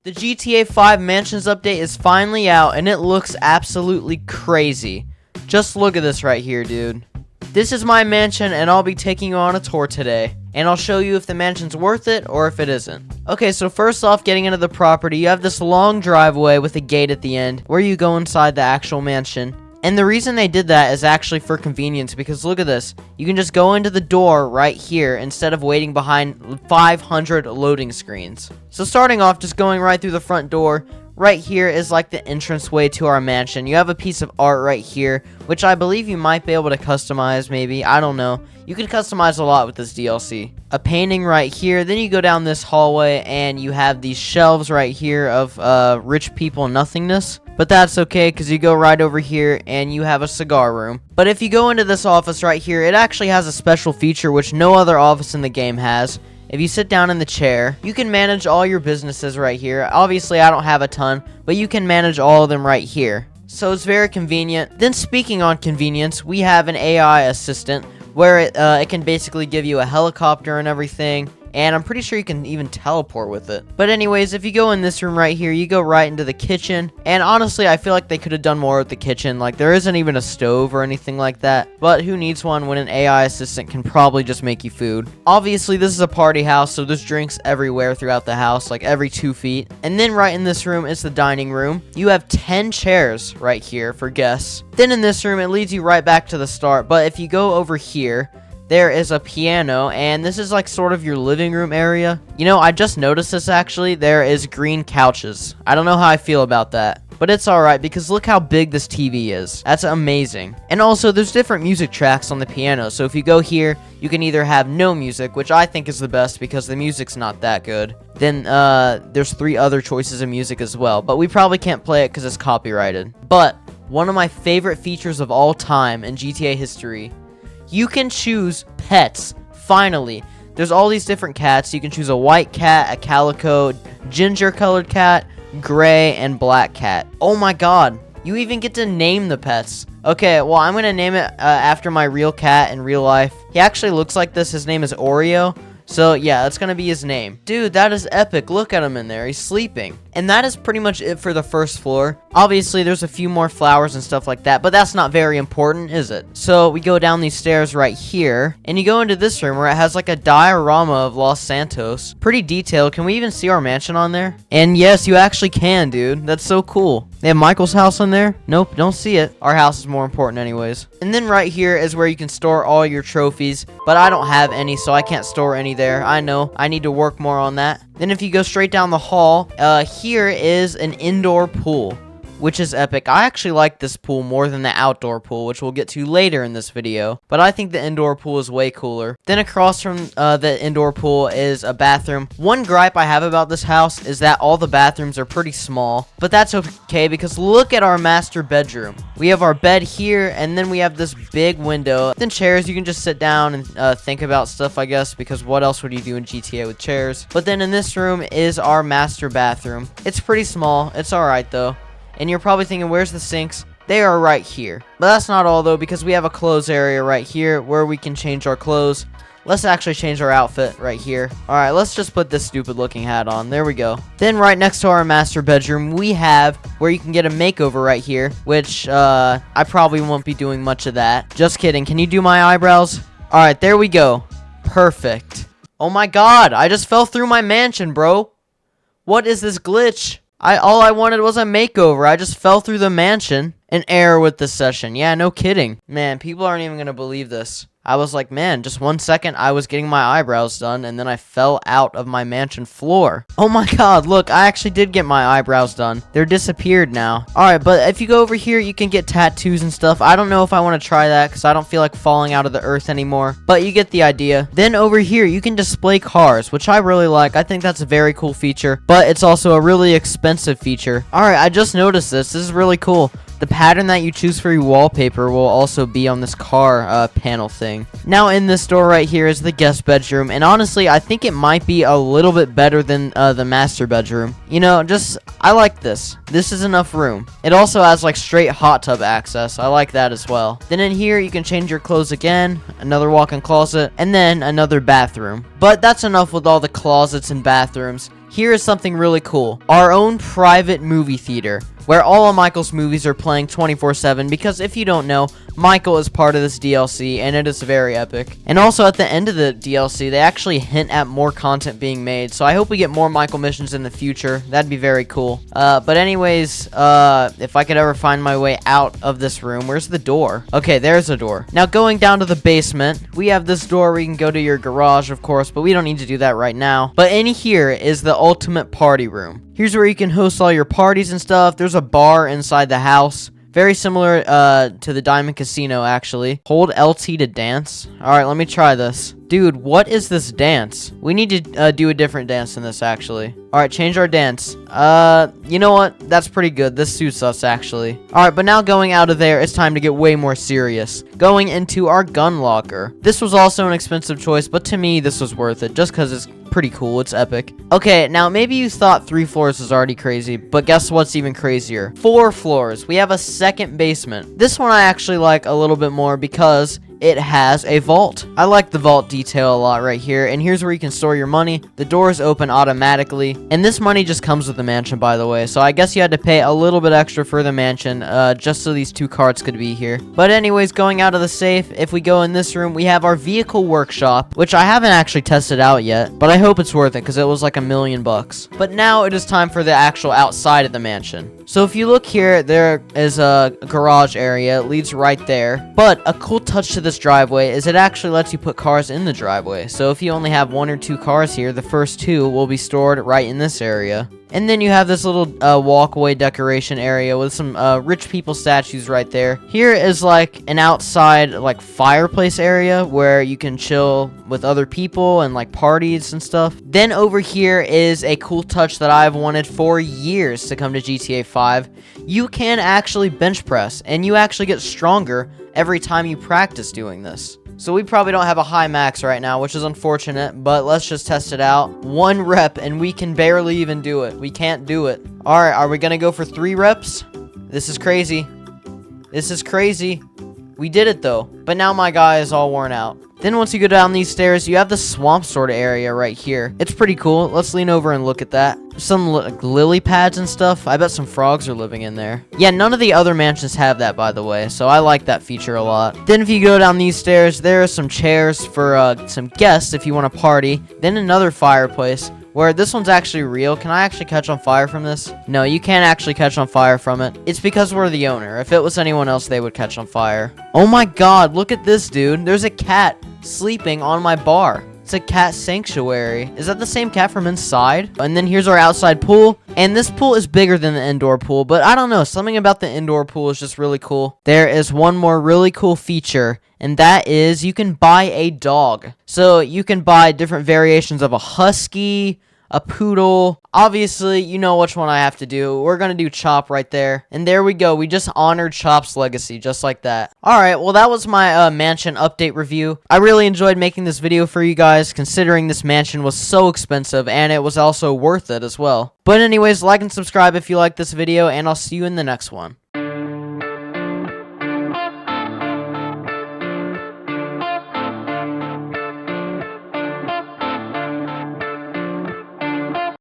The GTA 5 Mansions update is finally out, and it looks absolutely crazy. Just look at this right here, dude. This is my mansion, and I'll be taking you on a tour today. And I'll show you if the mansion's worth it, or if it isn't. Okay, so first off, getting into the property, you have this long driveway with a gate at the end, where you go inside the actual mansion. And the reason they did that is actually for convenience, because look at this. You can just go into the door right here instead of waiting behind 500 loading screens. So starting off, just going right through the front door, right here is like the entranceway to our mansion. You have a piece of art right here, which I believe you might be able to customize, maybe. I don't know. You can customize a lot with this DLC. A painting right here. Then you go down this hallway, and you have these shelves right here of rich people nothingness. But that's okay, because you go right over here, and you have a cigar room. But if you go into this office right here, it actually has a special feature which no other office in the game has. If you sit down in the chair, you can manage all your businesses right here. Obviously, I don't have a ton, but you can manage all of them right here. So it's very convenient. Then speaking on convenience, we have an AI assistant where it can basically give you a helicopter and everything. And I'm pretty sure you can even teleport with it. But anyways, if you go in this room right here, you go right into the kitchen. And honestly, I feel like they could have done more with the kitchen. Like, there isn't even a stove or anything like that. But who needs one when an AI assistant can probably just make you food? Obviously, this is a party house, so there's drinks everywhere throughout the house, like every 2 feet. And then right in this room is the dining room. You have 10 chairs right here for guests. Then in this room, it leads you right back to the start. But if you go over here, there is a piano, and this is like sort of your living room area. You know, I just noticed this actually. There is green couches. I don't know how I feel about that, but it's alright because look how big this TV is. That's amazing. And also, there's different music tracks on the piano. So if you go here, you can either have no music, which I think is the best because the music's not that good. Then there's 3 other choices of music as well, but we probably can't play it because it's copyrighted. But one of my favorite features of all time in GTA history, you can choose pets. Finally, there's all these different cats. You can choose a white cat, a calico, ginger colored cat, gray, and black cat. Oh my god, you even get to name the pets. Okay, well, I'm gonna name it after my real cat in real life. He actually looks like this. His name is Oreo. So yeah, that's gonna be his name. Dude, that is epic. Look at him in there. He's sleeping. And that is pretty much it for the first floor. Obviously, there's a few more flowers and stuff like that, but that's not very important, is it? So we go down these stairs right here, and you go into this room where it has like a diorama of Los Santos. Pretty detailed. Can we even see our mansion on there? And yes, you actually can, dude. That's so cool. They have Michael's house on there? Nope, don't see it. Our house is more important anyways. And then right here is where you can store all your trophies, but I don't have any, so I can't store any there. I know. I need to work more on that. Then if you go straight down the hall, here is an indoor pool, which is epic. I actually like this pool more than the outdoor pool, which we'll get to later in this video. But I think the indoor pool is way cooler. Then across from the indoor pool is a bathroom. One gripe I have about this house is that all the bathrooms are pretty small. But that's okay, because look at our master bedroom. We have our bed here, and then we have this big window. Then chairs, you can just sit down and think about stuff, I guess, because what else would you do in GTA with chairs? But then in this room is our master bathroom. It's pretty small. It's alright, though. And you're probably thinking, where's the sinks? They are right here. But that's not all, though, because we have a clothes area right here where we can change our clothes. Let's actually change our outfit right here. Alright, let's just put this stupid looking hat on. There we go. Then right next to our master bedroom, we have where you can get a makeover right here, which I probably won't be doing much of that. Just kidding. Can you do my eyebrows? Alright, there we go. Perfect. Oh my god, I just fell through my mansion, bro. What is this glitch? All I wanted was a makeover. I just fell through the mansion. An error with this session. Yeah, no kidding. Man, people aren't even gonna believe this. I was like, man, just 1 second, I was getting my eyebrows done, and then I fell out of my mansion floor. Oh my god, look, I actually did get my eyebrows done. They're disappeared now. Alright, but if you go over here, you can get tattoos and stuff. I don't know if I want to try that, because I don't feel like falling out of the earth anymore. But you get the idea. Then over here, you can display cars, which I really like. I think that's a very cool feature, but it's also a really expensive feature. Alright, I just noticed this. This is really cool. The pattern that you choose for your wallpaper will also be on this car panel thing. Now in this door right here is the guest bedroom, and honestly I think it might be a little bit better than the master bedroom. You know, I like this. This is enough room. It also has like straight hot tub access. I like that as well. Then in here you can change your clothes again, another walk-in closet, and then another bathroom. But that's enough with all the closets and bathrooms. here is something really cool. Our own private movie theater, where all of Michael's movies are playing 24/7, because if you don't know, Michael is part of this DLC, and it is very epic. And also, at the end of the DLC, they actually hint at more content being made, so I hope we get more Michael missions in the future. That'd be very cool. But anyways, if I could ever find my way out of this room, where's the door? Okay, there's a door. Now, going down to the basement, we have this door where you can go to your garage, of course, but we don't need to do that right now. But in here is the ultimate party room. Here's where you can host all your parties and stuff. There's a bar inside the house. Very similar to the Diamond Casino, actually. Hold LT to dance. Alright, let me try this. Dude, what is this dance? We need to do a different dance than this, actually. Alright, change our dance. You know what? That's pretty good. This suits us, actually. Alright, but now going out of there, it's time to get way more serious. Going into our gun locker. This was also an expensive choice, but to me, this was worth it, just because it's pretty cool. It's epic. Okay, now maybe you thought 3 floors was already crazy, but guess what's even crazier? 4 floors. We have a second basement. This one I actually like a little bit more because it has a vault. I like the vault detail a lot right here, and here's where you can store your money. The doors open automatically, and this money just comes with the mansion, by the way, so I guess you had to pay a little bit extra for the mansion, just so these 2 carts could be here. But anyways, going out of the safe, if we go in this room, we have our vehicle workshop, which I haven't actually tested out yet, but I hope it's worth it, because it was like $1,000,000. But now it is time for the actual outside of the mansion. So if you look here, there is a garage area. It leads right there. But a cool touch to this driveway is it actually lets you put cars in the driveway. So if you only have 1 or 2 cars here, the first 2 will be stored right in this area. And then you have this little walkway decoration area with some rich people statues right there. Here is like an outside like fireplace area where you can chill with other people and like parties and stuff. Then over here is a cool touch that I've wanted for years to come to GTA 5. You can actually bench press, and you actually get stronger every time you practice doing this. So we probably don't have a high max right now, which is unfortunate, but let's just test it out. 1 rep, and we can barely even do it. We can't do it. Alright, are we gonna go for 3 reps? This is crazy. This is crazy. We did it, though. But now my guy is all worn out. Then once you go down these stairs, you have the swamp sort of area right here. It's pretty cool. Let's lean over and look at that. Some lily pads and stuff. I bet some frogs are living in there. Yeah, none of the other mansions have that, by the way, so I like that feature a lot. Then if you go down these stairs, there are some chairs for some guests if you want to party. Then another fireplace, where this one's actually real. Can I actually catch on fire from this? No, you can't actually catch on fire from it. It's because we're the owner. If it was anyone else, they would catch on fire. Oh my god, look at this, dude. There's a cat sleeping on my bar. It's a cat sanctuary. Is that the same cat from inside? And then here's our outside pool. And this pool is bigger than the indoor pool, but I don't know. Something about the indoor pool is just really cool. There is one more really cool feature, and that is you can buy a dog. So you can buy different variations of a husky, a poodle. Obviously, you know which one I have to do. We're gonna do Chop right there. And there we go. We just honored Chop's legacy, just like that. Alright, well that was my mansion update review. I really enjoyed making this video for you guys, considering this mansion was so expensive, and it was also worth it as well. But anyways, like and subscribe if you like this video, and I'll see you in the next one.